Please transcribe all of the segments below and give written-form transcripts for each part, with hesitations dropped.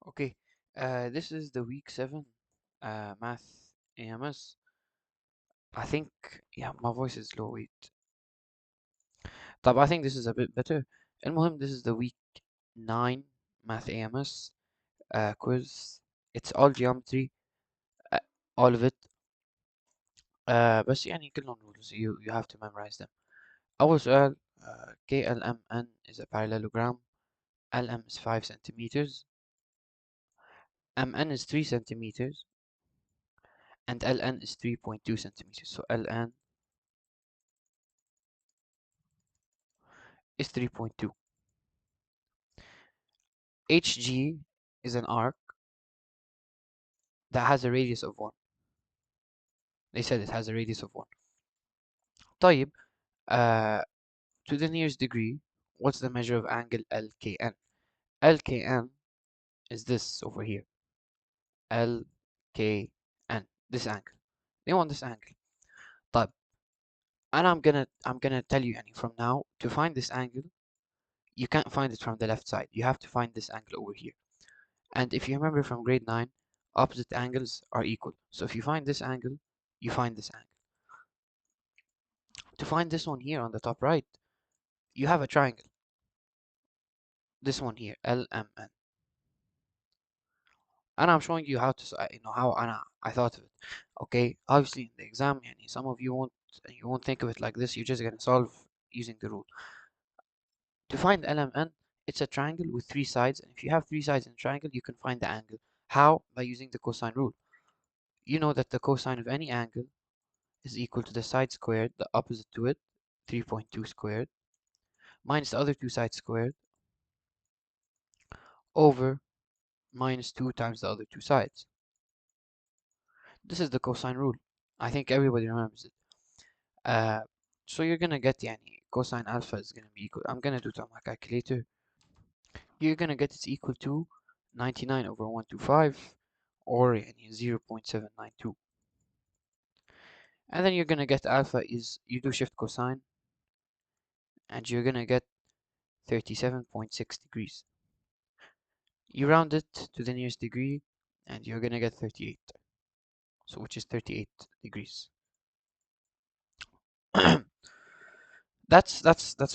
Okay, this is the week 7 math AMS. I think, yeah, my voice is low. Wait. طب I think this is a bit better. المهم, this is the week 9 math AMS quiz. It's all geometry, uh, all of it. بس يعني كلهم rules. You have to memorize them. أول سؤال, KLMN is a parallelogram. LM is 5 centimeters. MN is 3 centimeters. And LN is 3.2 centimeters. So LN is 3.2. HG is an arc that has a radius of 1. They said it has a radius of 1. طيب, uh, to the nearest degree, what's the measure of angle LKN? LKN is this over here. LKN, this angle. They want this angle. طيب, and I'm gonna tell you يعني from now, to find this angle, you can't find it from the left side. You have to find this angle over here. And if you remember from grade 9, opposite angles are equal. So if you find this angle, you find this angle. To find this one here on the top right, you have a triangle. This one here, LMN. And I'm showing you how to, how I thought of it. Okay, obviously in the exam, some of you won't think of it like this. You're just gonna solve using the rule. To find LMN, it's a triangle with 3 sides, and if you have 3 sides in a triangle, you can find the angle. How? By using the cosine rule. You know that the cosine of any angle is equal to the side squared, the opposite to it, 3.2 squared, minus the other two sides squared, over minus 2 times the other two sides. This is the cosine rule. I think everybody remembers it. So you're gonna get cosine alpha is gonna be equal. I'm gonna do it on my calculator. You're gonna get it's equal to 99 over 125, or 0.792. And then you're gonna get alpha is, you do shift cosine, and you're gonna get 37.6 degrees. You round it to the nearest degree, and you're gonna get 38. So which is 38 degrees. that's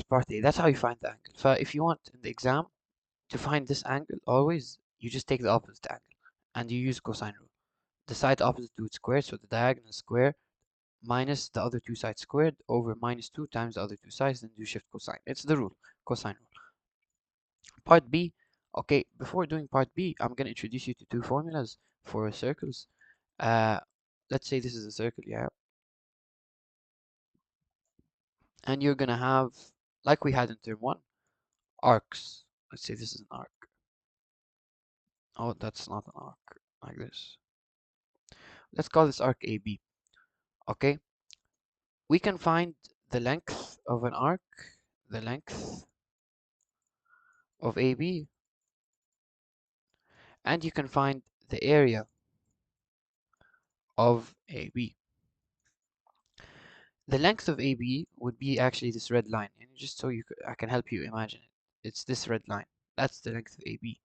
part A. That's how you find the angle. So if you want in the exam to find this angle, always you just take the opposite angle and you use cosine rule. The side opposite to it squared, so the diagonal square minus the other two sides squared over minus 2 times the other two sides, then do shift cosine. It's the rule, cosine rule. Part B. Okay, before doing part B, I'm gonna introduce you to two formulas for circles. Uh, let's say this is a circle, yeah, and you're gonna have, like we had in term 1, arcs. Let's say this is an arc. Oh, that's not an arc, like this. Let's call this arc AB. Okay, we can find the length of an arc, the length of AB, and you can find the area of AB. The length of AB would be actually this red line, and just so I can help you imagine it. It's this red line. That's the length of AB.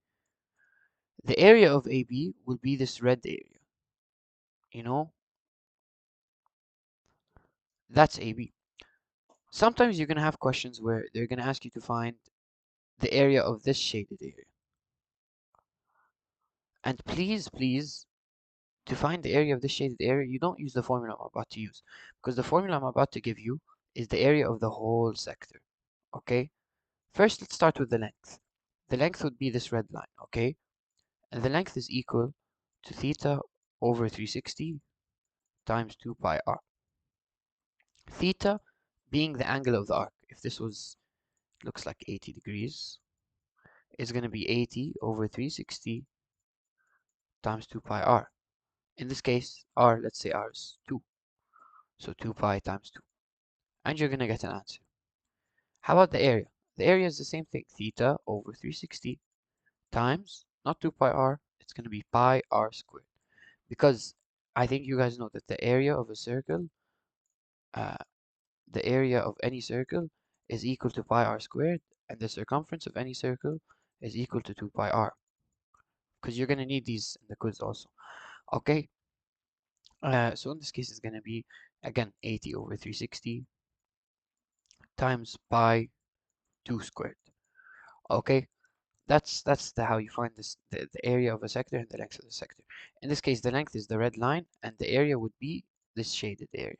The area of AB will be this red area. You know, that's AB. Sometimes you're gonna have questions where they're gonna ask you to find the area of this shaded area. And please, please, to find the area of this shaded area, you don't use the formula I'm about to use, because the formula I'm about to give you is the area of the whole sector. Okay? First, let's start with the length. The length would be this red line, okay? And the length is equal to theta over 360 times 2 pi r. Theta being the angle of the arc. If this was, looks like 80 degrees, it's going to be 80 over 360 times 2 pi r. In this case, r, let's say r is 2. So 2 pi times 2. And you're going to get an answer. How about the area? The area is the same thing. Theta over 360 times, not 2 pi r, it's going to be pi r squared. Because I think you guys know that the area of a circle, the area of any circle is equal to pi r squared, and the circumference of any circle is equal to 2 pi r. because you're going to need these in the quiz also. Okay, so in this case it's going to be again 80 over 360 times pi 2 squared. Okay, that's how you find the area of a sector and the length of the sector. In this case, the length is the red line, and the area would be this shaded area.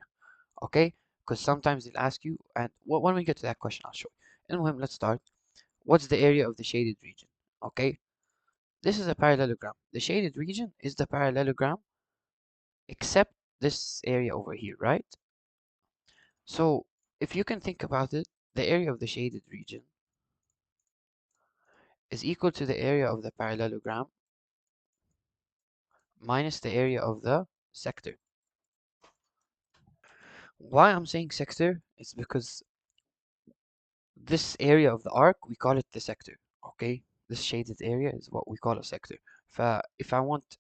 Okay, because sometimes they'll ask you, and when we get to that question, I'll show you. Anyway, let's start. What's the area of the shaded region? Okay, this is a parallelogram. The shaded region is the parallelogram, except this area over here, right? So if you can think about it, the area of the shaded region is equal to the area of the parallelogram minus the area of the sector. Why I'm saying sector is because this area of the arc, we call it the sector. Okay, this shaded area is what we call a sector. If I want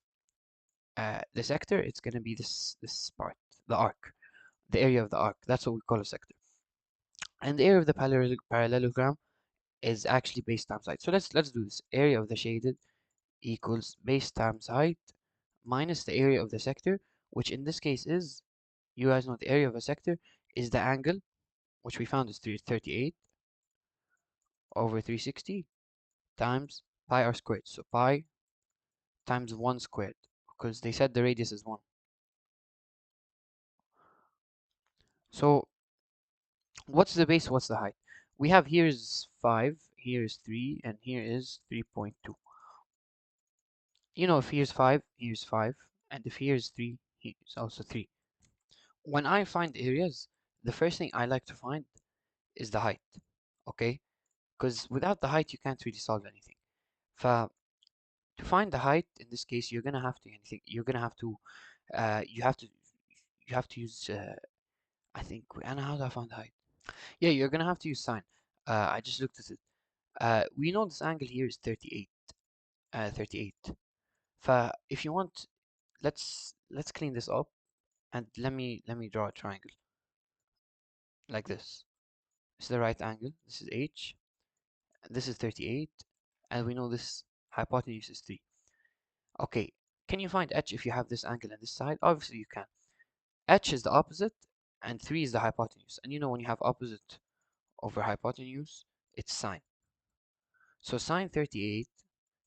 the sector, it's going to be this part, the arc, the area of the arc. That's what we call a sector. And the area of the parallelogram is actually base times height. So let's do this. Area of the shaded equals base times height minus the area of the sector, which in this case is, you guys know the area of a sector is the angle, which we found is 38 over 360 times pi r squared. So pi times 1 squared, because they said the radius is 1. So what's the base, what's the height? We have here is 5, here is 3, and here is 3.2. You know, if here's 5, here's 5, and if here's 3, here's also 3. When I find areas, the first thing I like to find is the height, okay? Because without the height, you can't really solve anything. To find the height, in this case, you're gonna have to anything. You're gonna have to, you have to, you have to use. I think. Anna, how do I find the height? Yeah, you're gonna have to use sine. I just looked at it. We know this angle here is 38. 38. If you want, let's clean this up, and let me draw a triangle like this. This is the right angle. This is h. And this is 38, and we know this hypotenuse is 3. Okay, can you find h if you have this angle on this side? Obviously you can. H is the opposite, and 3 is the hypotenuse. And you know when you have opposite over hypotenuse, it's sine. So sine 38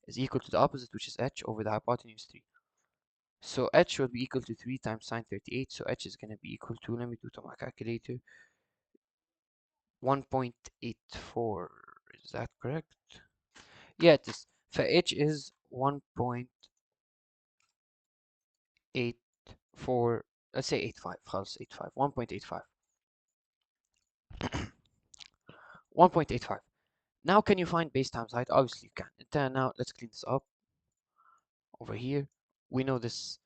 is equal to the opposite, which is h, over the hypotenuse 3. So h will be equal to 3 times sine 38. So h is going to be equal to, let me do it on my calculator, 1.84. Is that correct? Yeah, it is. For h is 1.84. Let's say 85. خلاص 85. 1.85. 1.85. Now, can you find base times height? Obviously, you can. And then now, let's clean this up. Over here, we know this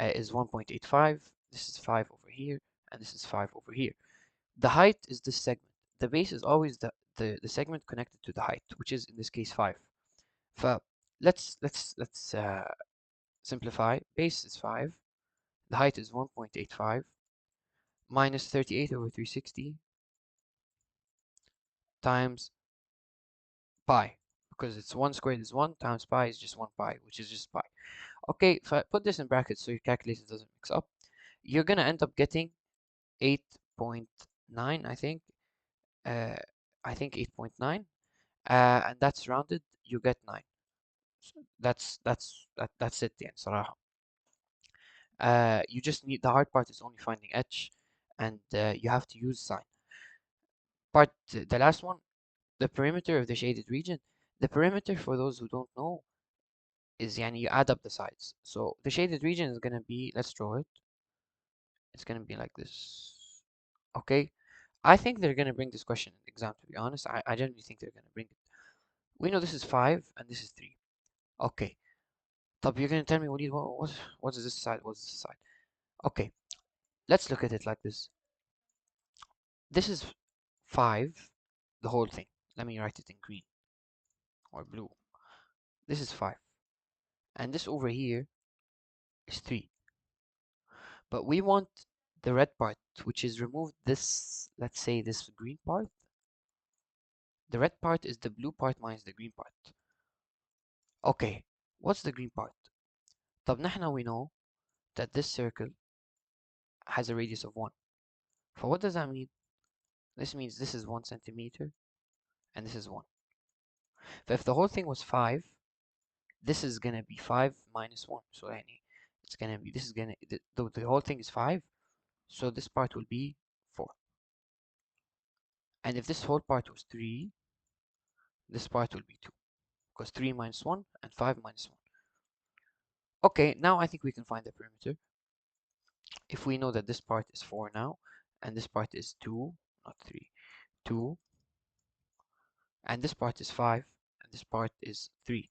is 1.85. This is 5 over here, and this is 5 over here. The height is this segment. The base is always the segment connected to the height, which is in this case 5. Let's simplify. Base is 5. The height is 1.85 minus 38 over 360 times pi, because it's 1 squared is 1 times pi is just 1 pi, which is just pi. Okay, if I put this in brackets so your calculation doesn't mix up, you're gonna end up getting 8.9, I think. I think 8.9, and that's rounded. You get 9. So that's it. يعني صراحة. You just need, the hard part is only finding h, and you have to use sine. The last one, the perimeter of the shaded region. The perimeter, for those who don't know, is يعني you add up the sides. So the shaded region is gonna be, let's draw it. It's gonna be like this. Okay. I think they're gonna bring this question in the exam, to be honest. I genuinely think they're gonna bring it. We know this is 5 and this is 3. Okay. طب you're gonna tell me what is this side? What's this side? Okay. Let's look at it like this. This is 5, the whole thing. Let me write it in green or blue. This is 5. And this over here is 3. But we want the red part, which is remove this, let's say this green part. The red part is the blue part minus the green part. Okay, What's the green part? طب نحن we know that this circle has a radius of 1. So what does that mean? This means this is 1 centimeter and this is 1. So if the whole thing was 5, this is gonna be 5 minus 1. So it's gonna be, this is gonna, the whole thing is 5, so this part will be 4. And if this whole part was 3, this part will be 2. Because 3 minus 1 and 5 minus 1. Okay, now I think we can find the perimeter. If we know that this part is 4 now, and this part is 2, not 3, 2, and this part is 5, and this part is 3.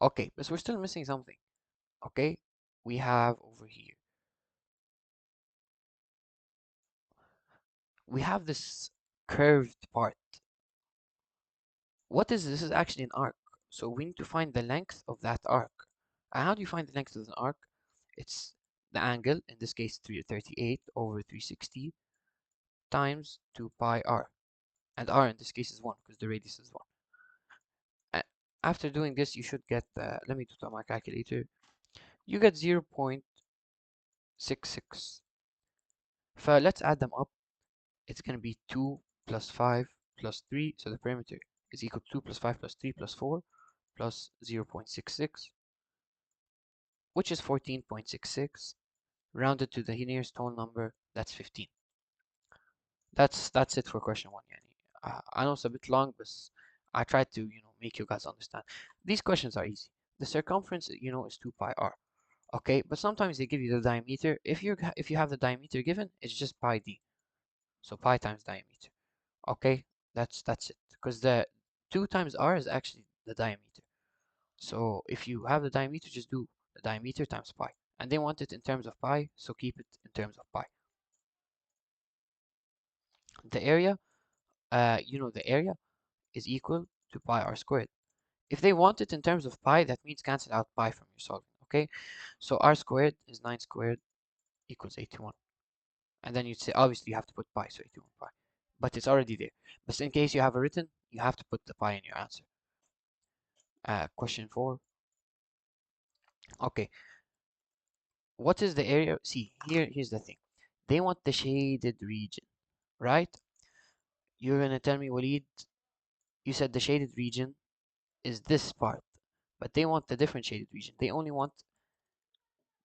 Okay, but we're still missing something. Okay, we have over here, we have this curved part. What is this? This is actually an arc. So we need to find the length of that arc. And how do you find the length of an arc? It's the angle, in this case 338 over 360 times 2 pi r. And r in this case is 1 because the radius is 1. And after doing this, you should get, let me do it on my calculator. You get 0.66. So let's add them up. It's going to be 2 plus 5 plus 3. So the perimeter is equal to 2 plus 5 plus 3 plus 4 plus 0.66, which is 14.66. Rounded to the nearest whole number, that's 15. That's it for question 1. Yani. I know it's a bit long, but I tried to make you guys understand. These questions are easy. The circumference is 2 pi r. Okay, but sometimes they give you the diameter. If you have the diameter given, it's just pi d. So pi times diameter. Okay, that's it. Because the 2 times r is actually the diameter. So if you have the diameter, just do the diameter times pi. And they want it in terms of pi, so keep it in terms of pi. The area, the area is equal to pi r squared. If they want it in terms of pi, that means cancel out pi from your solving. Okay, so r squared is 9 squared equals 81. And then you'd say, obviously you have to put pi, so 81 pi. But it's already there. But in case you have it written, you have to put the pi in your answer. Question 4. Okay, what is the area? See, here's the thing. They want the shaded region, right? You're gonna tell me, Walid, you said the shaded region is this part, but they want the different shaded region. They only want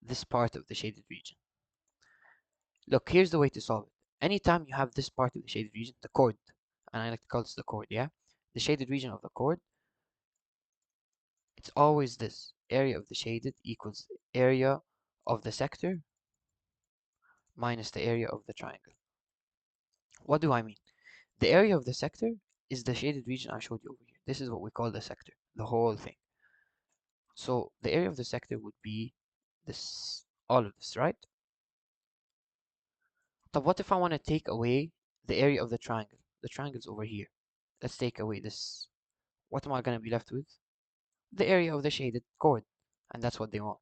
this part of the shaded region. Look, here's the way to solve it. Anytime you have this part of the shaded region, the chord, and I like to call this the chord, yeah? The shaded region of the chord, it's always this. Area of the shaded equals area of the sector minus the area of the triangle. What do I mean? The area of the sector is the shaded region I showed you over here. This is what we call the sector, the whole thing. So the area of the sector would be this, all of this, right? But what if I want to take away the area of the triangle? The triangle's over here. Let's take away this. What am I going to be left with? The area of the shaded chord. And that's what they want.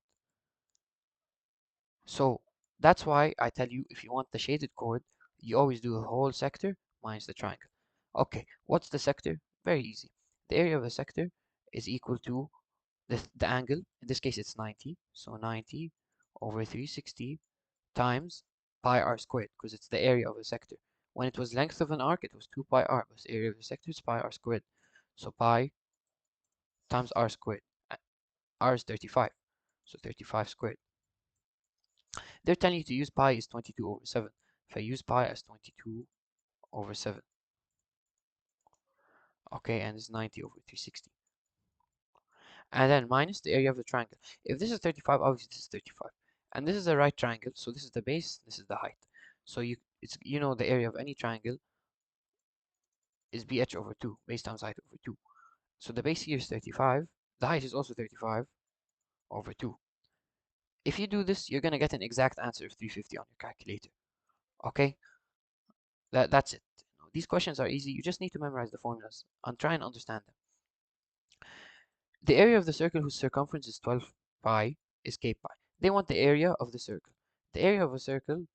So that's why I tell you, if you want the shaded chord, you always do the whole sector minus the triangle. Okay, what's the sector? Very easy. The area of the sector is equal to the angle. In this case, it's 90. So 90 over 360 times pi r squared, because it's the area of a sector. When it was length of an arc, it was 2 pi r, but the area of the sector is pi r squared. So pi times r squared. R is 35, so 35 squared. They're telling you to use pi is 22 over 7. If I use pi as 22 over 7, okay, and it's 90 over 360. And then minus the area of the triangle. If this is 35, obviously this is 35. And this is a right triangle, so this is the base, this is the height. So the area of any triangle is bh over 2, base times height over 2. So the base here is 35, the height is also 35 over 2. If you do this, you're going to get an exact answer of 350 on your calculator. Okay, that's it. These questions are easy. You just need to memorize the formulas and try and understand them. The area of the circle whose circumference is 12 pi is k pi. They want the area of the circle. The area of a circle,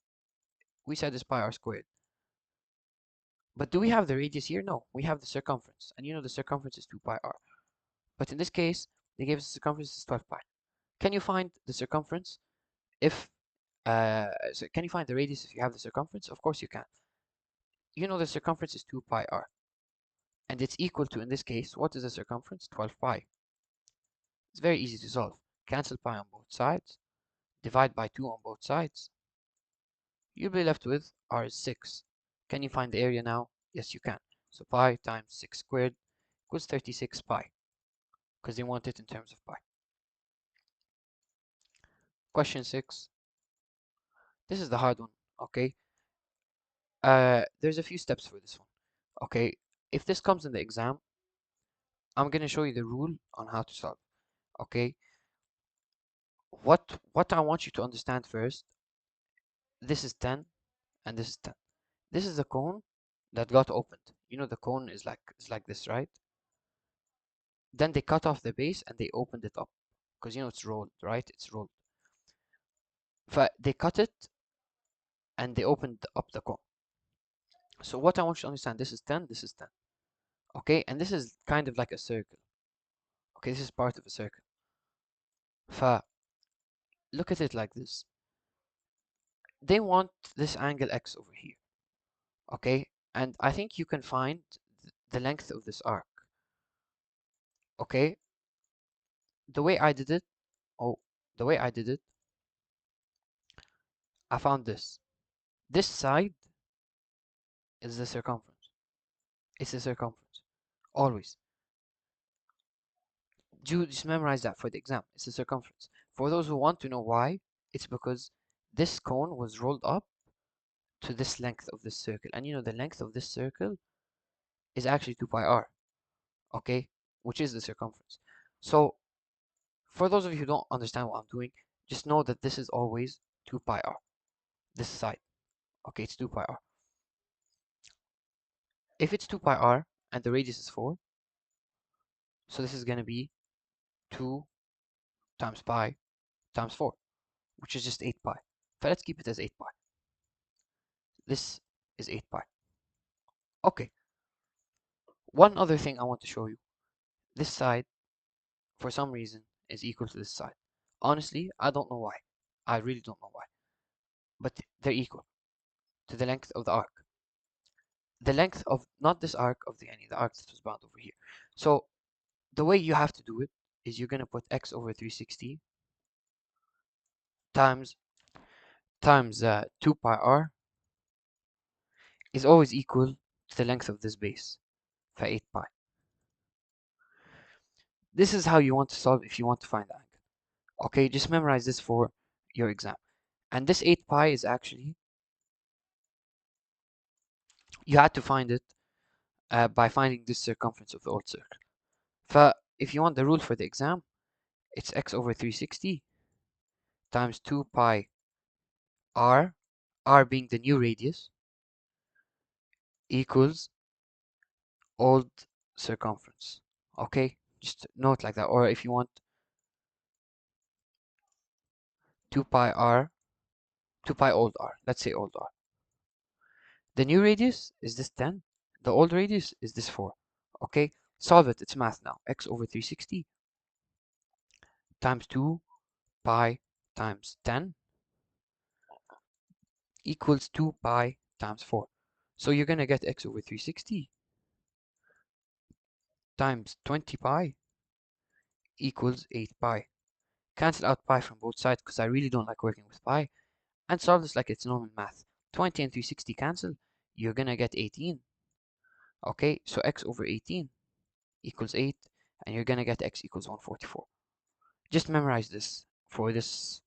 we said, is pi r squared. But do we have the radius here? No, we have the circumference. And the circumference is 2 pi r. But in this case, They gave us the circumference is 12 pi. Can you find the circumference if so can you find the radius if you have the circumference? Of course you can. You know the circumference is 2 pi r, and it's equal to, in this case, what is the circumference? 12 pi. It's very easy to solve. Cancel pi on both sides, divide by 2 on both sides. You'll be left with r is 6. Can you find the area now? Yes, you can. So pi times 6 squared equals 36 pi, because they want it in terms of pi. Question 6. This is the hard one, okay? There's a few steps for this one, okay? If this comes in the exam, I'm going to show you the rule on how to solve, okay? What I want you to understand first, this is 10 and this is 10. This is the cone that got opened. You know the cone is like this, right? Then they cut off the base and they opened it up because you know it's rolled, right? It's rolled. But they cut it and they opened up the cone. So what I want you to understand, this is 10, this is 10. Okay, and this is kind of like a circle. Okay, this is part of a circle. Look at it like this. They want this angle x over here. Okay, and I think you can find the length of this arc. Okay, the way I did it, the way I did it, I found this. This side is the circumference. It's the circumference. Always. Just memorize that for the exam. It's the circumference. For those who want to know why, it's because this cone was rolled up to this length of this circle. And you know the length of this circle is actually 2 pi r. Okay? Which is the circumference. So, for those of you who don't understand what I'm doing, just know that this is always 2 pi r. This side. Okay, it's 2 pi r. If it's 2 pi r and the radius is 4, so this is going to be 2 times pi times 4, which is just 8 pi. So let's keep it as 8 pi. This is 8 pi. Okay. One other thing I want to show you. This side, for some reason, is equal to this side. Honestly, I don't know why. I really don't know why. But they're equal to the length of the arc. The length of, not this arc of the arc that was bound over here. So the way you have to do it is you're going to put x over 360 times 2 pi r is always equal to the length of this base for 8 pi. This is how you want to solve if you want to find the angle. Okay, just memorize this for your exam. And this 8 pi is actually, you had to find it by finding this circumference of the old circle. If you want the rule for the exam, it's x over 360 times 2 pi r, r being the new radius, equals old circumference. Okay, just note like that. Or if you want 2 pi r, 2 pi old r, let's say old r. The new radius is this 10, the old radius is this 4. Okay, solve it, it's math now. X over 360 times 2 pi times 10 equals 2 pi times 4. So you're going to get x over 360 times 20 pi equals 8 pi. Cancel out pi from both sides because I really don't like working with pi. And solve this like it's normal math. 20 and 360 cancel. You're going to get 18. Okay, so x over 18 equals 8. And you're going to get x equals 144. Just memorize this for this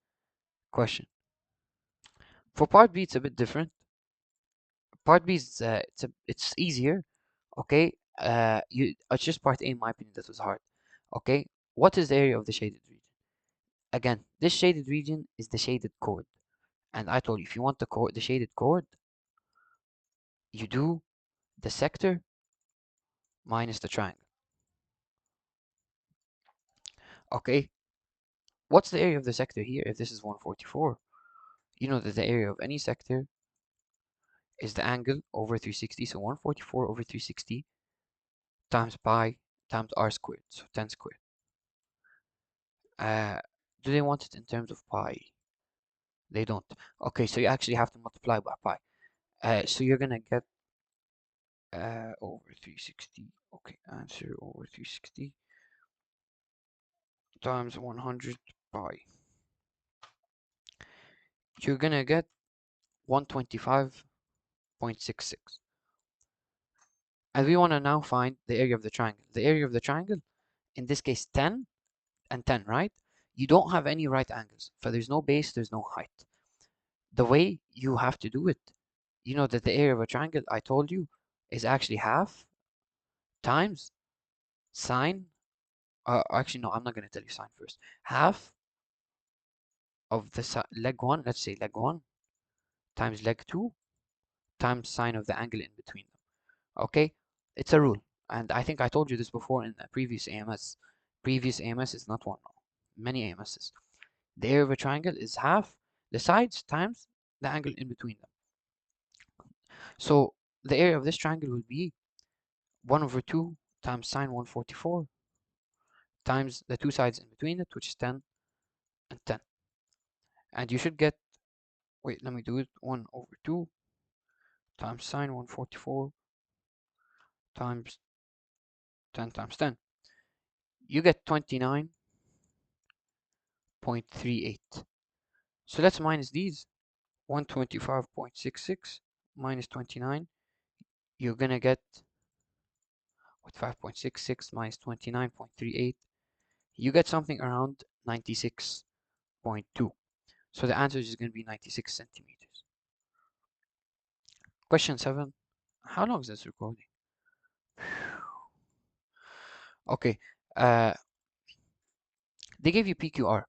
question. For part B, it's a bit different. Part B is it's easier. Okay, it's just part A in my opinion that was hard. Okay, what is the area of the shaded region? Again, this shaded region is the shaded chord, and I told you if you want the shaded chord, you do the sector minus the triangle. Okay, what's the area of the sector here? If this is 144, you know that the area of any sector is the angle over 360. So 144 over 360 times pi times r squared, so 10 squared. Do they want it in terms of pi? They don't. Okay, so you actually have to multiply by pi. So you're gonna get over 360. Okay, answer over 360 times 100 pi. You're gonna get 125.66. And we want to now find the area of the triangle. The area of the triangle, in this case 10 and 10, right? You don't have any right angles, so there's no base, there's no height. The way you have to do it, you know that the area of a triangle, I told you, is actually half times sine. Actually, no, I'm not going to tell you sine first. Half of the leg 1, let's say leg 1, times leg 2, times sine of the angle in between them. Okay? It's a rule. And I think I told you this before in a previous AMS. Previous AMS is not one, many AMSs. The area of a triangle is half the sides times the angle in between them. So the area of this triangle will be 1 over 2 times sine 144 times the two sides in between it, which is 10 and 10. And you should get, wait, let me do it, 1 over 2 times sine 144 times 10 times 10. You get 29.38. So let's minus these. 125.66 minus 29. You're going to get, with 5.66 minus 29.38, you get something around 96.2. So the answer is going to be 96 centimeters. Question 7. How long is this recording? Okay. They gave you PQR.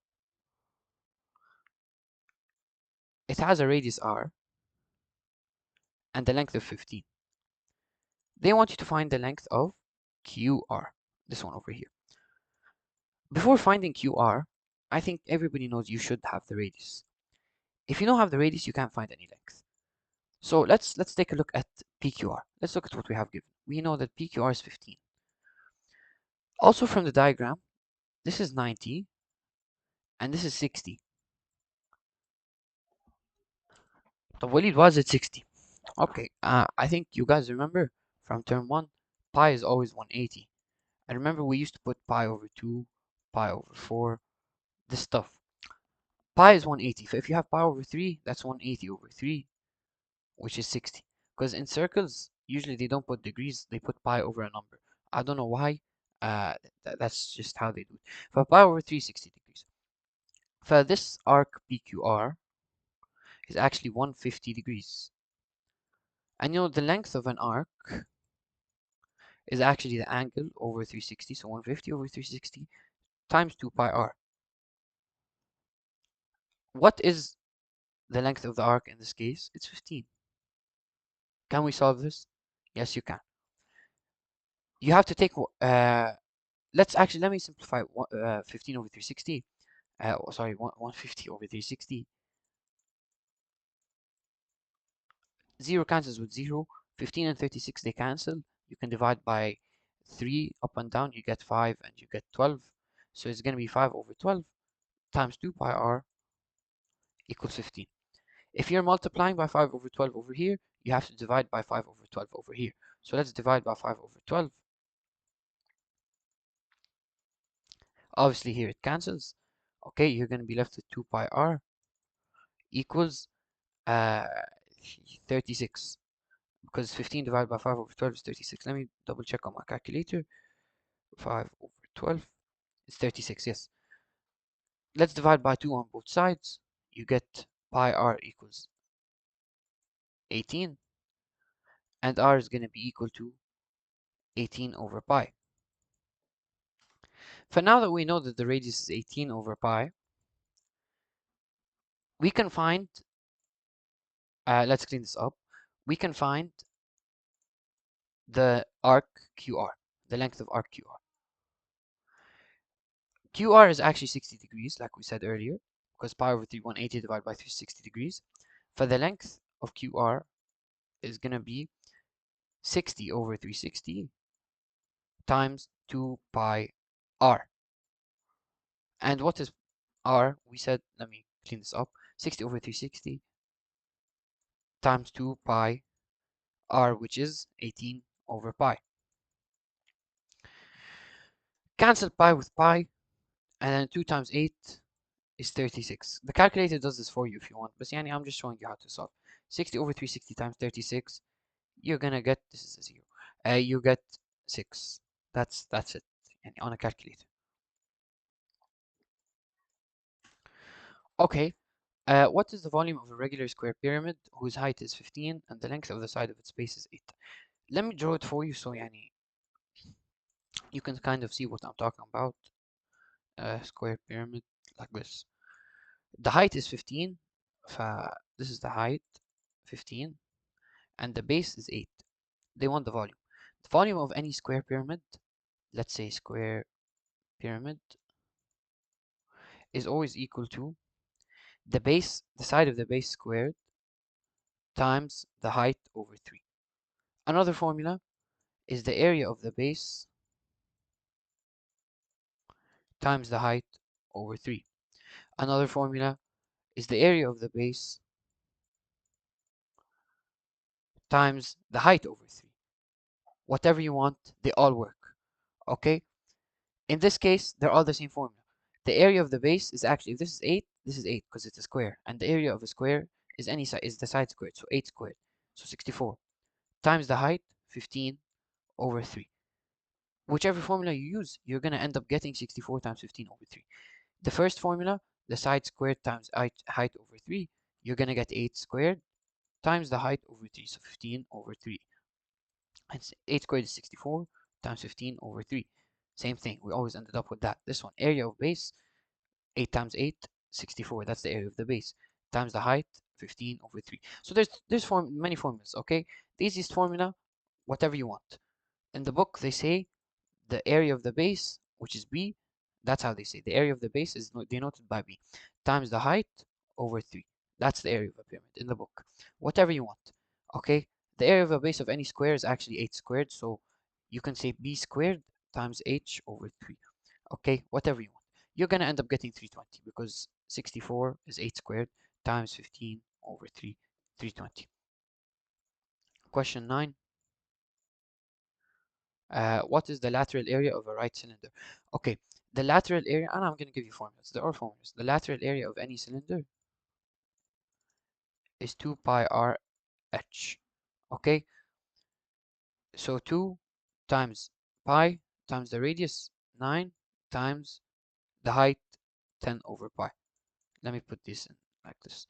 It has a radius r and the length of 15. They want you to find the length of QR. This one over here. Before finding QR, I think everybody knows you should have the radius. If you don't have the radius, you can't find any length. So let's take a look at PQR. Let's look at what we have given. We know that PQR is 15. Also from the diagram, this is 90 and this is 60. طب وليد, why is it 60? Okay, I think you guys remember from term 1, pi is always 180. And remember we used to put pi over 2, pi over 4, this stuff. Pi is 180. So if you have pi over 3, that's 180 over 3, which is 60. Because in circles, usually they don't put degrees, they put pi over a number. I don't know why. That's just how they do it. For pi over 3, 60 degrees. For this arc PQR is actually 150 degrees. And you know the length of an arc is actually the angle over 360. So 150 over 360 times 2 pi r. What is the length of the arc in this case? It's 15. Can we solve this? Yes, you can. You have to take, let me simplify 15 over 360. Sorry, 150 over 360. 0 cancels with 0. 15 and 36, they cancel. You can divide by 3 up and down. You get 5 and you get 12. So it's going to be 5 over 12 times 2 pi r equals 15. If you're multiplying by 5 over 12 over here, you have to divide by 5 over 12 over here. So let's divide by 5 over 12. Obviously here it cancels. Okay, you're going to be left with 2 pi r equals 36. Because 15 divided by 5 over 12 is 36. Let me double check on my calculator. 5 over 12 is 36, yes. Let's divide by 2 on both sides. You get pi r equals 18. And r is going to be equal to 18 over pi. For now that we know that the radius is 18 over pi, we can find, let's clean this up. We can find the arc QR, the length of arc QR. QR is actually 60 degrees, like we said earlier, because pi over 3, 180 divided by 360 degrees. For the length of QR is going to be 60 over 360 times 2 pi r. And what is r? We said, let me clean this up, 60 over 360 times 2 pi r, which is 18 over pi. Cancel pi with pi, and then 2 times 8 is 36. The calculator does this for you if you want, but yani, I'm just showing you how to solve. 60 over 360 times 36, you're gonna get, this is a 0, you get 6. That's it, yani, on a calculator. Okay, what is the volume of a regular square pyramid whose height is 15 and the length of the side of its base is 8? Let me draw it for you so yani, you can kind of see what I'm talking about. Square pyramid like this. The height is 15. This is the height, 15, and the base is 8. They want the volume. The volume of any square pyramid, let's say square pyramid, is always equal to the base, the side of the base squared, times the height over 3. Another formula is the area of the base times the height over 3. Another formula is the area of the base times the height over 3. Whatever you want, they all work. Okay? In this case, they're all the same formula. The area of the base is actually, if this is 8 because it's a square, and the area of a square is any side, is the side squared, so 8 squared, so 64, times the height, 15 over 3. Whichever formula you use, you're going to end up getting 64 times 15 over 3. The first formula, the side squared times height over 3, you're going to get 8 squared times the height over 3, so 15 over 3. And 8 squared is 64 times 15 over 3. Same thing, we always ended up with that. This one, area of base, 8 times 8, 64. That's the area of the base. Times the height, 15 over 3. So there's many formulas, okay? The easiest formula, whatever you want. In the book, they say the area of the base, which is b, that's how they say. The area of the base is denoted by b, times the height over 3. That's the area of a pyramid in the book. Whatever you want, okay? The area of a base of any square is actually 8 squared, so you can say b squared times h over 3. Okay, whatever you want. You're going to end up getting 320 because 64 is 8 squared times 15 over 3, 320. Question 9. What is the lateral area of a right cylinder? Okay, the lateral area, and I'm going to give you formulas. There are formulas. The lateral area of any cylinder is 2 pi r h. Okay, so 2 times pi times the radius, 9, times the height, 10 over pi. Let me put this in like this.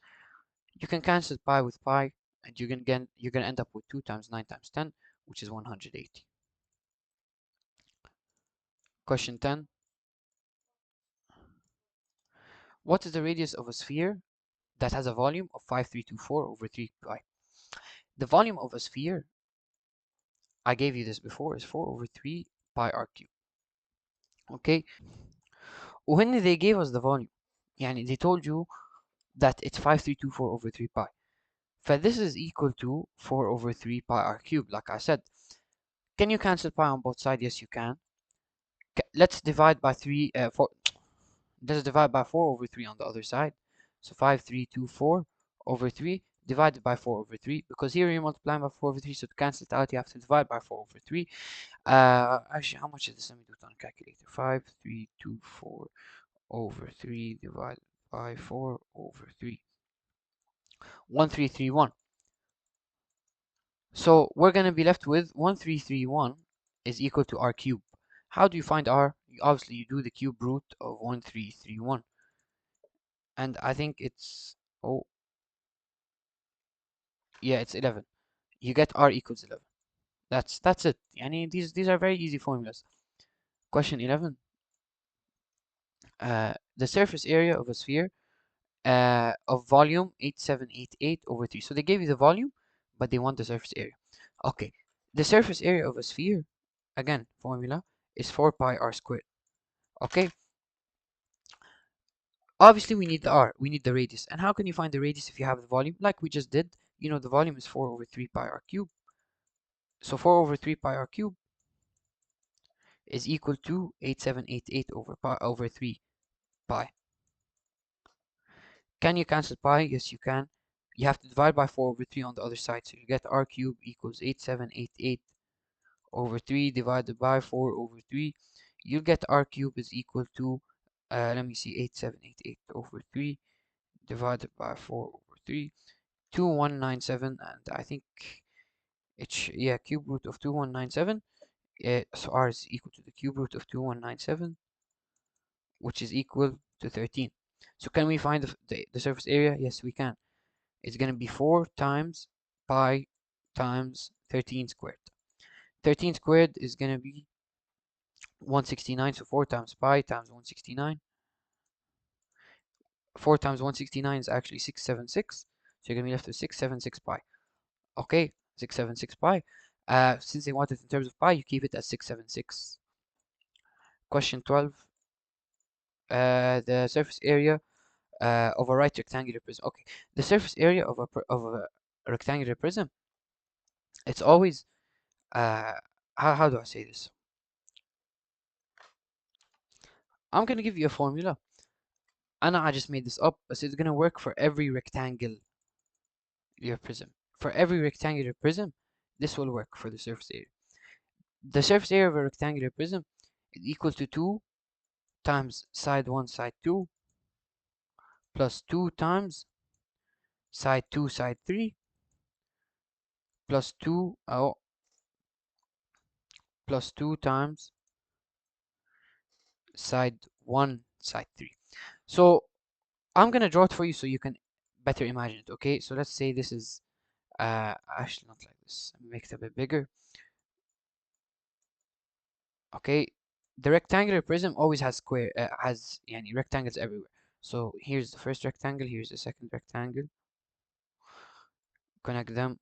You can cancel pi with pi, and you're gonna end up with 2 times 9 times 10, which is 180. Question 10. What is the radius of a sphere that has a volume of 5324 over 3 pi? The volume of a sphere, I gave you this before, is 4 over 3 pi r cubed. Okay, when they gave us the volume, يعني they told you that it's 5324 over 3 pi. This is equal to 4 over 3 pi r cubed, like I said. Can you cancel pi on both sides? Yes, you can. Let's divide by 3, 4. Let's divide by 4 over 3 on the other side. So 5324 over 3 divided by 4 over 3. Because here you're multiplying by 4 over 3, so to cancel it out, you have to divide by 4 over 3. Actually, how much is this? Let me do it on a calculator. 5324 over 3 divided by 4 over 3. 1331. So we're going to be left with 1331 is equal to r cubed. How do you find r? Obviously, you do the cube root of 1331. And I think it's, oh, yeah, it's 11. You get r equals 11. That's it. Yani these are very easy formulas. Question 11. The surface area of a sphere of volume 8788 over 3. So they gave you the volume, but they want the surface area. Okay, the surface area of a sphere, again, formula is 4 pi r squared. Okay, obviously we need the r, we need the radius. And how can you find the radius if you have the volume? Like we just did, you know, the volume is 4 over 3 pi r cubed. So 4 over 3 pi r cubed is equal to 8788 over 3. pi. Can you cancel pi? Yes, you can. You have to divide by 4 over 3 on the other side. So you get r cubed equals 8788 over 3 divided by 4 over 3. You'll get r cubed is equal to, let me see, 8788 over 3 divided by 4 over 3. 2197, and I think it's, yeah, cube root of 2197. So r is equal to the cube root of 2197, which is equal to 13. So can we find the surface area? Yes, we can. It's going to be 4 times pi times 13 squared. 13 squared is going to be 169, so 4 times pi times 169. 4 times 169 is actually 676, so you're going to be left with 676 pi. Okay, 676 pi. Since they want it in terms of pi, you keep it as 676. Question 12. The surface area of a right rectangular prism. Okay, the surface area of a rectangular prism, it's always how do I say this? I'm gonna give you a formula. I just made this up, so it's gonna work for every rectangular prism. For every rectangular prism, this will work for the surface area. The surface area of a rectangular prism is equal to 2 times side 1 side 2 plus 2 times side 2 side 3 plus 2 plus 2 times side 1 side 3. So I'm gonna draw it for you so you can better imagine it. Okay, so let's say this is actually not like this. Let me make it a bit bigger. Okay, the rectangular prism always has rectangles everywhere. So here's the first rectangle, here's the second rectangle. Connect them.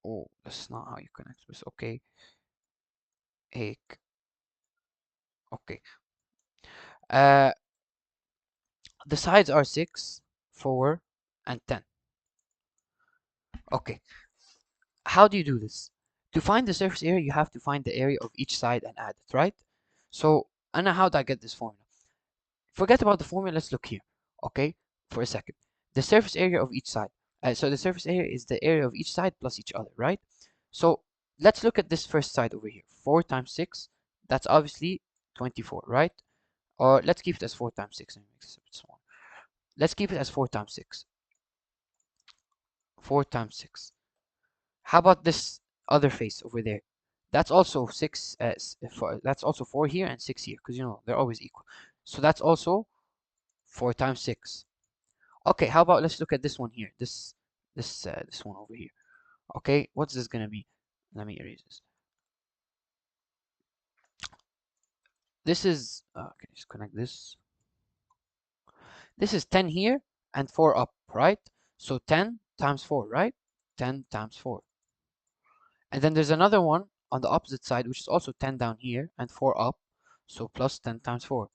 Oh, that's not how you connect this. Okay, okay. Uh, the sides are 6, 4, and 10. Okay, how do you do this? To find the surface area, you have to find the area of each side and add it, right? So, Anna, how do I get this formula? Forget about the formula, let's look here, okay, for a second. The surface area of each side. So the surface area is the area of each side plus each other, right? So let's look at this first side over here. 4 times 6, that's obviously 24, right? Or let's keep it as 4 times 6. Let me make this a bit smaller. Let's keep it as 4 times 6. 4 times 6. How about this other face over there? That's also 6. That's also 4 here and 6 here, because you know they're always equal. So that's also 4 times 6. Okay, how about let's look at this one here. This one over here. Okay, what's this gonna be? Let me erase this. This is okay, just connect this. This is 10 here and 4 up, right? So 10 times 4, right? 10 times 4. And then there's another one on the opposite side, which is also 10 down here and 4 up. So plus 10 times 4.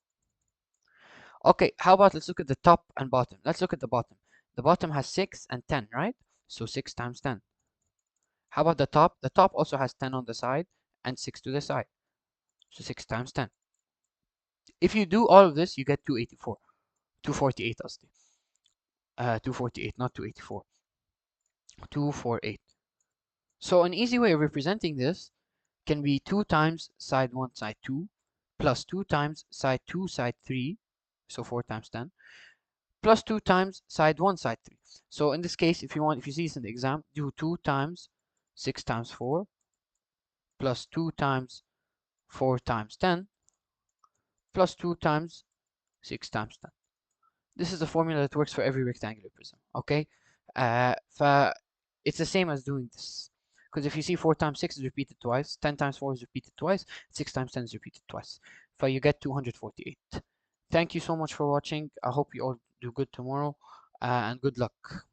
Okay, how about let's look at the top and bottom. Let's look at the bottom. The bottom has 6 and 10, right? So 6 times 10. How about the top? The top also has 10 on the side and 6 to the side. So 6 times 10. If you do all of this, you get 284. 248, 248, not 284. 248. So an easy way of representing this can be 2 times side 1, side 2, plus 2 times side 2, side 3, so 4 times 10, plus 2 times side 1, side 3. So in this case, if you see this in the exam, do 2 times 6 times 4, plus 2 times 4 times 10, plus 2 times 6 times 10. This is the formula that works for every rectangular prism, okay? It's the same as doing this. Because if you see 4 times 6 is repeated twice, 10 times 4 is repeated twice, 6 times 10 is repeated twice. So you get 248. Thank you so much for watching. I hope you all do good tomorrow, and good luck.